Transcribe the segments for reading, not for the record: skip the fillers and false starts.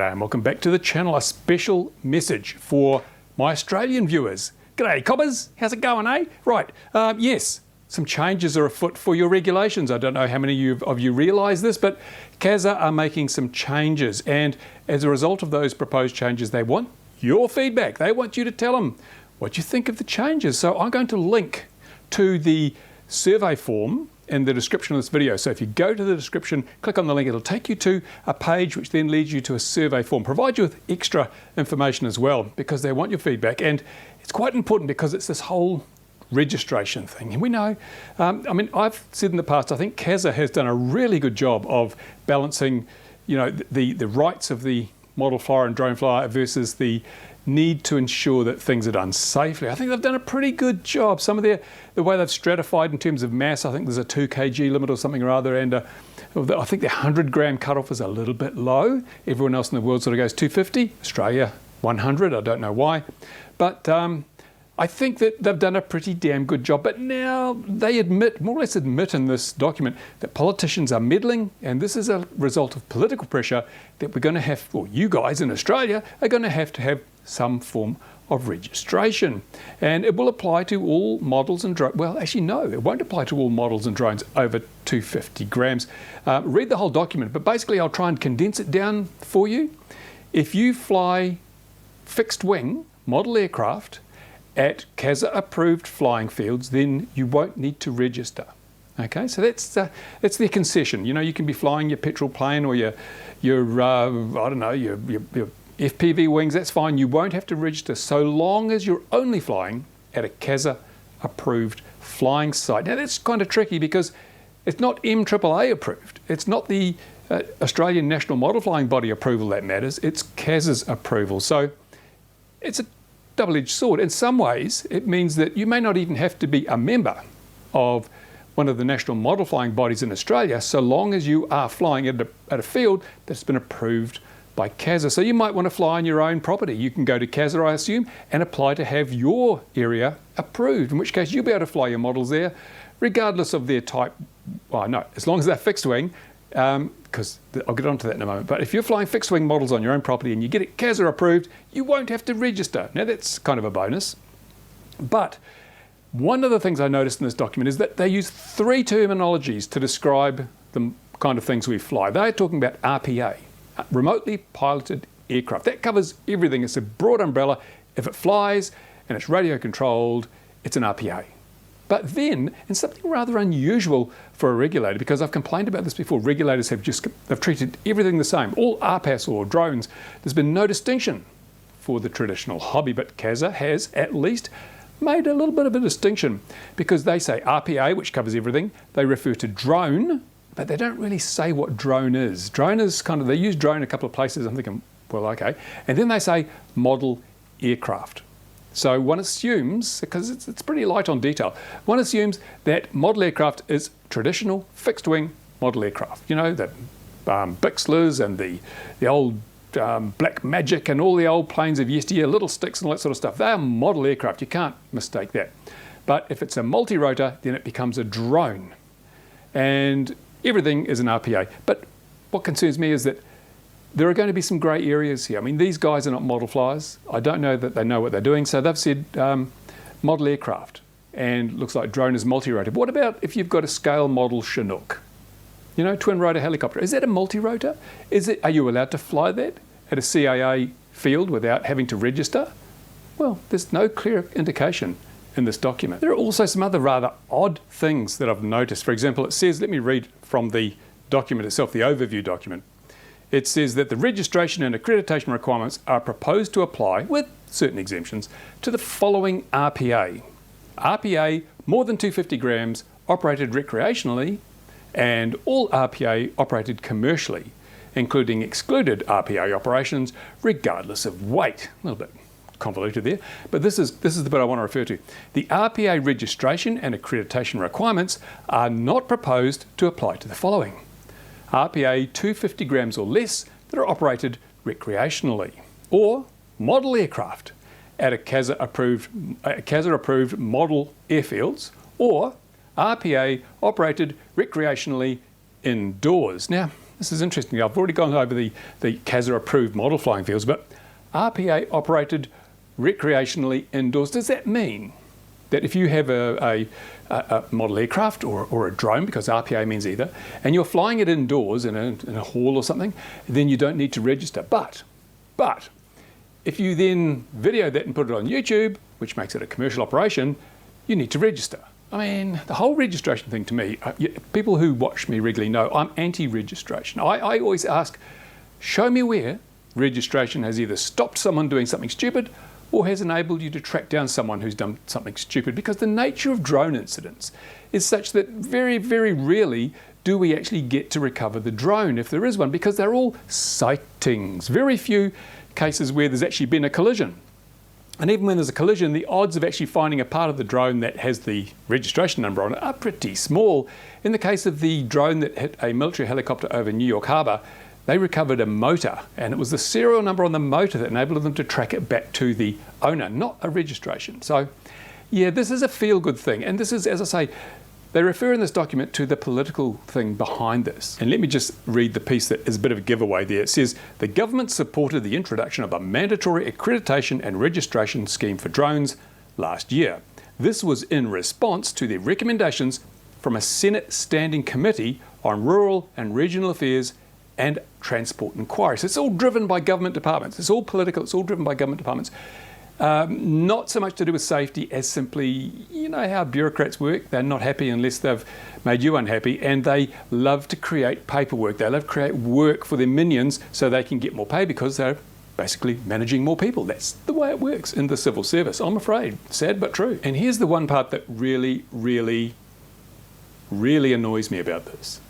G'day and welcome back to the channel. A special message for my Australian viewers. G'day cobbers, how's it going, eh? Right, yes, some changes are afoot for your regulations. I don't know how many of you realise this, but CASA are making some changes, and as a result of those proposed changes, they want your feedback. They want you to tell them what you think of the changes. So I'm going to link to the survey form in the description of this video. So if you go to the description, click on the link, it'll take you to a page which then leads you to a survey form. Provide you with extra information as well because they want your feedback, and it's quite important because it's this whole registration thing. And we know, I mean, I've said in the past, I think CASA has done a really good job of balancing, you know, the rights of the model flyer and drone flyer versus the need to ensure that things are done safely. I think they've done a pretty good job. Some of the way they've stratified in terms of mass, I think there's a 2 kg limit or something or other, and I think the 100 gram cutoff is a little bit low. Everyone else in the world sort of goes 250, Australia 100, I don't know why. But I think that they've done a pretty damn good job. But now they admit, more or less admit in this document, that politicians are meddling, and this is a result of political pressure that we're going to have, or you guys in Australia are going to have some form of registration. And it will apply to all models and drones. Well, actually, no, it won't apply to all models and drones over 250 grams. Read the whole document, but basically I'll try and condense it down for you. If you fly fixed wing model aircraft at CASA approved flying fields, then you won't need to register. Okay, so that's their concession. You know, you can be flying your petrol plane or your I don't know, your FPV wings, that's fine. You won't have to register so long as you're only flying at a CASA approved flying site. Now that's kind of tricky because it's not MAAA approved. It's not the Australian National Model Flying Body approval that matters. It's CASA's approval. So it's a double-edged sword. In some ways, it means that you may not even have to be a member of one of the national model flying bodies in Australia, so long as you are flying at a field that's been approved by CASA. So you might want to fly on your own property. You can go to CASA, I assume, and apply to have your area approved, in which case you'll be able to fly your models there, regardless of their type. Well, no, as long as they're fixed wing, because I'll get onto that in a moment. But if you're flying fixed wing models on your own property and you get it CASA approved, you won't have to register. Now that's kind of a bonus. But one of the things I noticed in this document is that they use 3 terminologies to describe the kind of things we fly. They're talking about RPA, remotely piloted aircraft. That covers everything. It's a broad umbrella. If it flies and it's radio controlled, it's an RPA. But then, and something rather unusual for a regulator, because I've complained about this before, regulators they've treated everything the same. All RPAS or drones, there's been no distinction for the traditional hobby, but CASA has at least made a little bit of a distinction, because they say RPA, which covers everything, they refer to drone, but they don't really say what drone is. Drone is kind of, they use drone a couple of places. I'm thinking, well, okay. And then they say model aircraft. So one assumes, because it's pretty light on detail, one assumes that model aircraft is traditional fixed wing model aircraft. You know, the Bixlers and the old Black Magic and all the old planes of yesteryear, little sticks and all that sort of stuff. They are model aircraft. You can't mistake that. But if it's a multi-rotor, then it becomes a drone. And everything is an RPA. But what concerns me is that there are going to be some grey areas here. I mean, these guys are not model flyers. I don't know that they know what they're doing. So they've said model aircraft, and looks like drone is multi-rotor. But what about if you've got a scale model Chinook? You know, twin rotor helicopter. Is that a multi-rotor? Are you allowed to fly that at a CAA field without having to register? Well, there's no clear indication in this document. There are also some other rather odd things that I've noticed. For example, it says, let me read from the document itself, the overview document. It says that the registration and accreditation requirements are proposed to apply, with certain exemptions, to the following RPA. RPA more than 250 grams operated recreationally, and all RPA operated commercially, including excluded RPA operations regardless of weight. A little bit convoluted there, but this is the bit I want to refer to. The RPA registration and accreditation requirements are not proposed to apply to the following: RPA 250 grams or less that are operated recreationally, or model aircraft at a CASA approved model airfields, or RPA operated recreationally indoors. Now, this is interesting. I've already gone over the CASA approved model flying fields, but RPA operated recreationally indoors. Does that mean that if you have a model aircraft or a drone, because RPA means either, and you're flying it indoors in a hall or something, then you don't need to register. But if you then video that and put it on YouTube, which makes it a commercial operation, you need to register. I mean, the whole registration thing to me, people who watch me regularly know I'm anti-registration. I always ask, show me where registration has either stopped someone doing something stupid or has enabled you to track down someone who's done something stupid, because the nature of drone incidents is such that very, very rarely do we actually get to recover the drone if there is one, because they're all sightings. Very few cases where there's actually been a collision. And even when there's a collision, the odds of actually finding a part of the drone that has the registration number on it are pretty small. In the case of the drone that hit a military helicopter over New York Harbour, they recovered a motor, and it was the serial number on the motor that enabled them to track it back to the owner, not a registration. So, yeah, this is a feel-good thing. And this is, as I say, they refer in this document to the political thing behind this. And let me just read the piece that is a bit of a giveaway there. It says, the government supported the introduction of a mandatory accreditation and registration scheme for drones last year. This was in response to the recommendations from a Senate Standing Committee on Rural and Regional Affairs and Transport Inquiry. So it's all driven by government departments. It's all political. It's all driven by government departments. Not so much to do with safety as simply, you know how bureaucrats work. They're not happy unless they've made you unhappy, and they love to create paperwork. They love to create work for their minions so they can get more pay, because they're basically managing more people. That's the way it works in the civil service, I'm afraid. Sad but true. And here's the one part that really, really, really annoys me about this.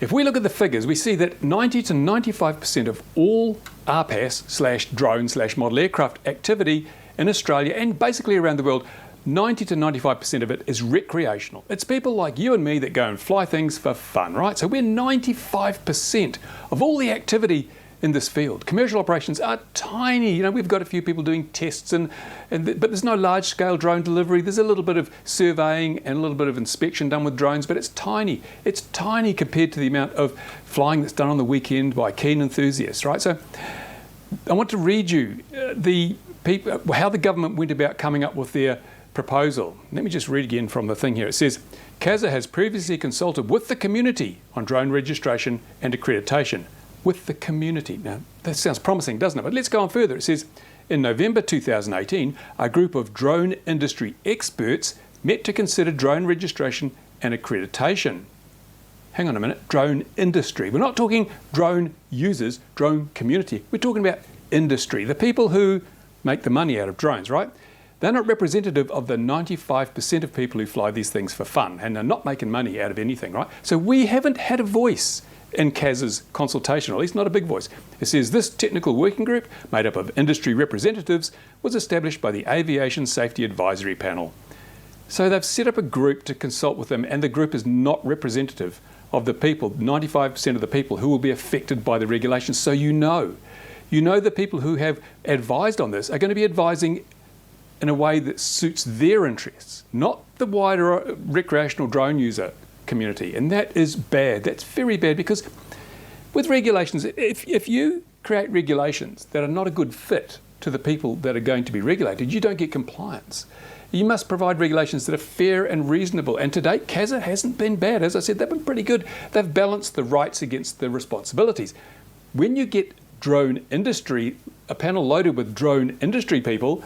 If we look at the figures, we see that 90 to 95% of all RPAS/drone/model aircraft activity in Australia and basically around the world, 90 to 95% of it is recreational. It's people like you and me that go and fly things for fun, right? So we're 95% of all the activity in this field. Commercial operations are tiny. You know, we've got a few people doing tests, but there's no large-scale drone delivery. There's a little bit of surveying and a little bit of inspection done with drones, but it's tiny. It's tiny compared to the amount of flying that's done on the weekend by keen enthusiasts, right? So I want to read you how the government went about coming up with their proposal. Let me just read again from the thing here. It says, CASA has previously consulted with the community on drone registration and accreditation. With the community. Now, that sounds promising, doesn't it? But let's go on further. It says, in November 2018, a group of drone industry experts met to consider drone registration and accreditation. Hang on a minute, drone industry. We're not talking drone users, drone community. We're talking about industry, the people who make the money out of drones, right? They're not representative of the 95% of people who fly these things for fun, and they're not making money out of anything, right? So we haven't had a voice in CASA's consultation, or at least not a big voice. It says this technical working group, made up of industry representatives, was established by the Aviation Safety Advisory Panel. So they've set up a group to consult with them, and the group is not representative of the people, 95% of the people who will be affected by the regulations. So you know the people who have advised on this are going to be advising in a way that suits their interests, not the wider recreational drone user community. And that is bad. That's very bad, because with regulations, if you create regulations that are not a good fit to the people that are going to be regulated, you don't get compliance. You must provide regulations that are fair and reasonable. And to date, CASA hasn't been bad. As I said, they've been pretty good. They've balanced the rights against the responsibilities. When you get drone industry, a panel loaded with drone industry people,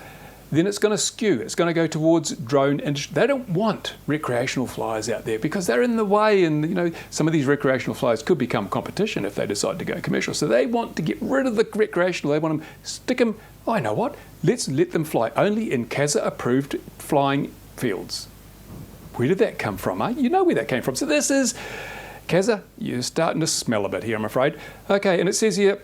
then it's going to skew. It's going to go towards drone industry. They don't want recreational flyers out there because they're in the way, and you know, some of these recreational flyers could become competition if they decide to go commercial. So they want to get rid of the recreational. They want them, stick them, oh, I know what, let's let them fly only in CASA approved flying fields. Where did that come from, eh? You know where that came from. So this is CASA, you're starting to smell a bit here, I'm afraid. Okay, and it says here,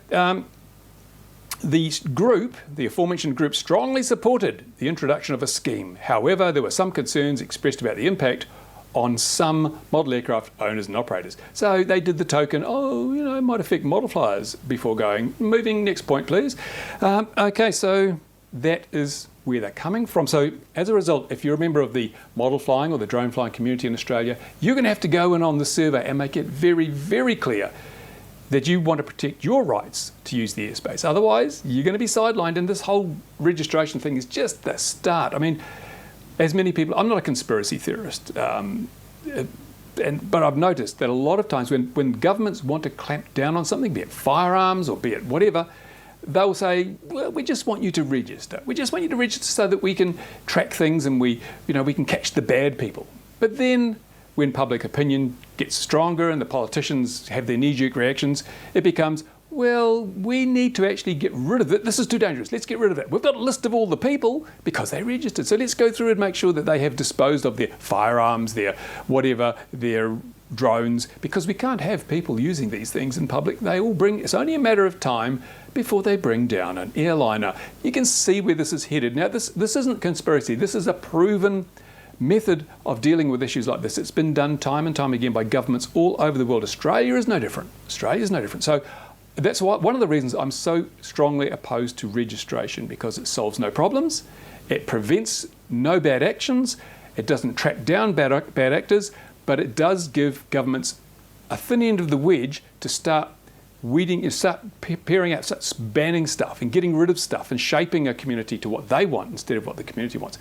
the aforementioned group, strongly supported the introduction of a scheme. However, there were some concerns expressed about the impact on some model aircraft owners and operators. So they did the token, it might affect model flyers before going. Moving, next point, please. Okay, so that is where they're coming from. So as a result, if you're a member of the model flying or the drone flying community in Australia, you're going to have to go in on the survey and make it very, very clear that you want to protect your rights to use the airspace. Otherwise, you're going to be sidelined, and this whole registration thing is just the start. I mean, as many people, I'm not a conspiracy theorist, but I've noticed that a lot of times when governments want to clamp down on something, be it firearms or be it whatever, they'll say, well, we just want you to register. We just want you to register so that we can track things and we can catch the bad people. But then when public opinion gets stronger and the politicians have their knee-jerk reactions, it becomes, well, we need to actually get rid of it. This is too dangerous. Let's get rid of it. We've got a list of all the people because they registered. So let's go through and make sure that they have disposed of their firearms, their whatever, their drones, because we can't have people using these things in public. It's only a matter of time before they bring down an airliner. You can see where this is headed. Now, this isn't conspiracy. This is a proven method of dealing with issues like this. It's been done time and time again by governments all over the world. Australia is no different. So that's why one of the reasons I'm so strongly opposed to registration, because it solves no problems, it prevents no bad actions, it doesn't track down bad actors, but it does give governments a thin end of the wedge to start peering out, start banning stuff and getting rid of stuff and shaping a community to what they want instead of what the community wants.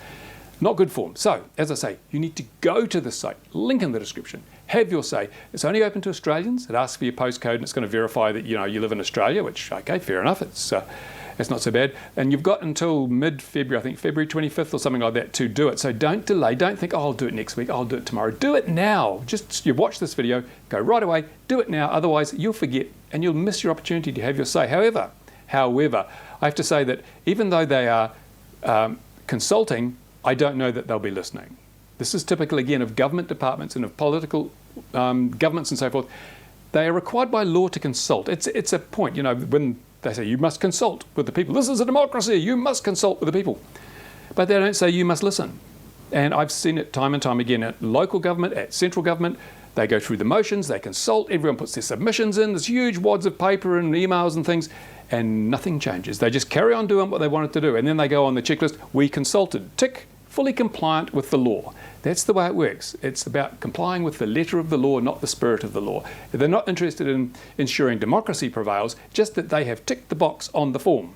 Not good form. So, as I say, you need to go to the site, link in the description, have your say. It's only open to Australians. It asks for your postcode and it's going to verify that you live in Australia, which, okay, fair enough. It's not so bad. And you've got until mid-February, I think February 25th or something like that to do it. So don't delay. Don't think, I'll do it next week, I'll do it tomorrow. Do it now. Just you watch this video, go right away, do it now. Otherwise, you'll forget and you'll miss your opportunity to have your say. However, I have to say that even though they are consulting, I don't know that they'll be listening. This is typical, again, of government departments and of political governments and so forth. They are required by law to consult. It's a point, when they say you must consult with the people. This is a democracy, you must consult with the people. But they don't say you must listen. And I've seen it time and time again at local government, at central government. They go through the motions, they consult, everyone puts their submissions in, there's huge wads of paper and emails and things, and nothing changes. They just carry on doing what they wanted to do. And then they go on the checklist, we consulted, tick, fully compliant with the law. That's the way it works. It's about complying with the letter of the law, not the spirit of the law. They're not interested in ensuring democracy prevails, just that they have ticked the box on the form.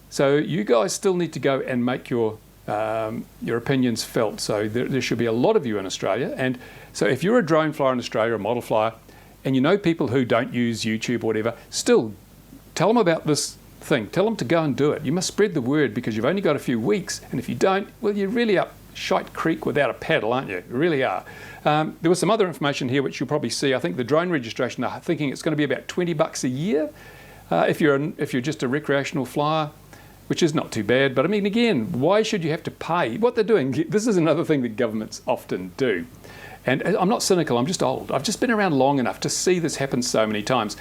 So you guys still need to go and make your opinions felt. So there should be a lot of you in Australia. And so if you're a drone flyer in Australia, a model flyer, and you know people who don't use YouTube or whatever, still tell them about this thing. Tell them to go and do it. You must spread the word because you've only got a few weeks. And if you don't, well, you're really up shite creek without a paddle, aren't you? You really are. There was some other information here which you'll probably see. I think the drone registration, I'm thinking it's going to be about $20 a year if you're just a recreational flyer, which is not too bad. But I mean, again, why should you have to pay? What they're doing, this is another thing that governments often do. And I'm not cynical, I'm just old. I've just been around long enough to see this happen so many times.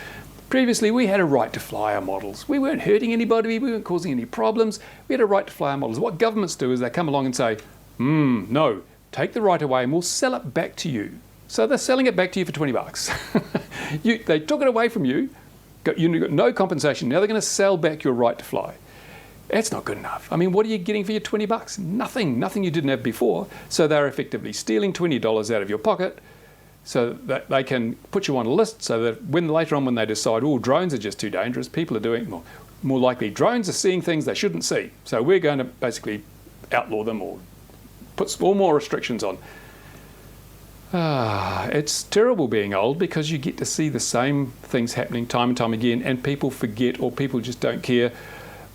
Previously, we had a right to fly our models. We weren't hurting anybody, we weren't causing any problems. We had a right to fly our models. What governments do is they come along and say, no, take the right away and we'll sell it back to you. So they're selling it back to you for $20. They took it away from you, got no compensation. Now they're going to sell back your right to fly. That's not good enough. I mean, what are you getting for your $20? Nothing you didn't have before. So they're effectively stealing $20 out of your pocket so that they can put you on a list so that later on when they decide, drones are just too dangerous, people are doing, more likely drones are seeing things they shouldn't see. So we're going to basically outlaw them or put more restrictions on. It's terrible being old because you get to see the same things happening time and time again and people forget or people just don't care.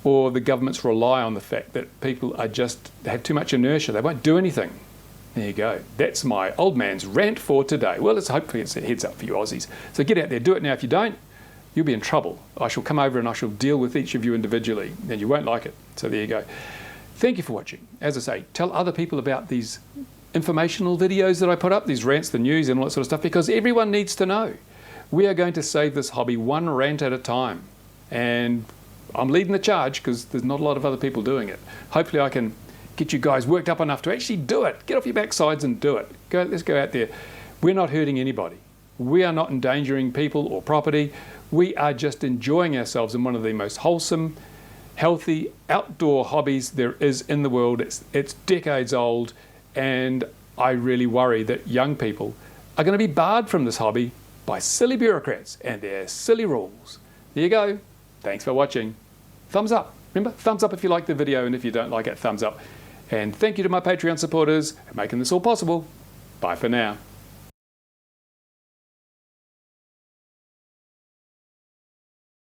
Or the governments rely on the fact that people have too much inertia. They won't do anything. There you go. That's my old man's rant for today. Well, hopefully it's a heads up for you Aussies. So get out there, do it now. If you don't, you'll be in trouble. I shall come over and I shall deal with each of you individually and you won't like it. So there you go. Thank you for watching. As I say, tell other people about these informational videos that I put up, these rants, the news and all that sort of stuff, because everyone needs to know. We are going to save this hobby one rant at a time. And I'm leading the charge because there's not a lot of other people doing it. Hopefully I can get you guys worked up enough to actually do it. Get off your backsides and do it. Let's go out there. We're not hurting anybody. We are not endangering people or property. We are just enjoying ourselves in one of the most wholesome, healthy, outdoor hobbies there is in the world. It's decades old, and I really worry that young people are going to be barred from this hobby by silly bureaucrats and their silly rules. There you go. Thanks for watching. Thumbs up. Remember, thumbs up if you like the video, and if you don't like it, thumbs up. And thank you to my Patreon supporters for making this all possible. Bye for now.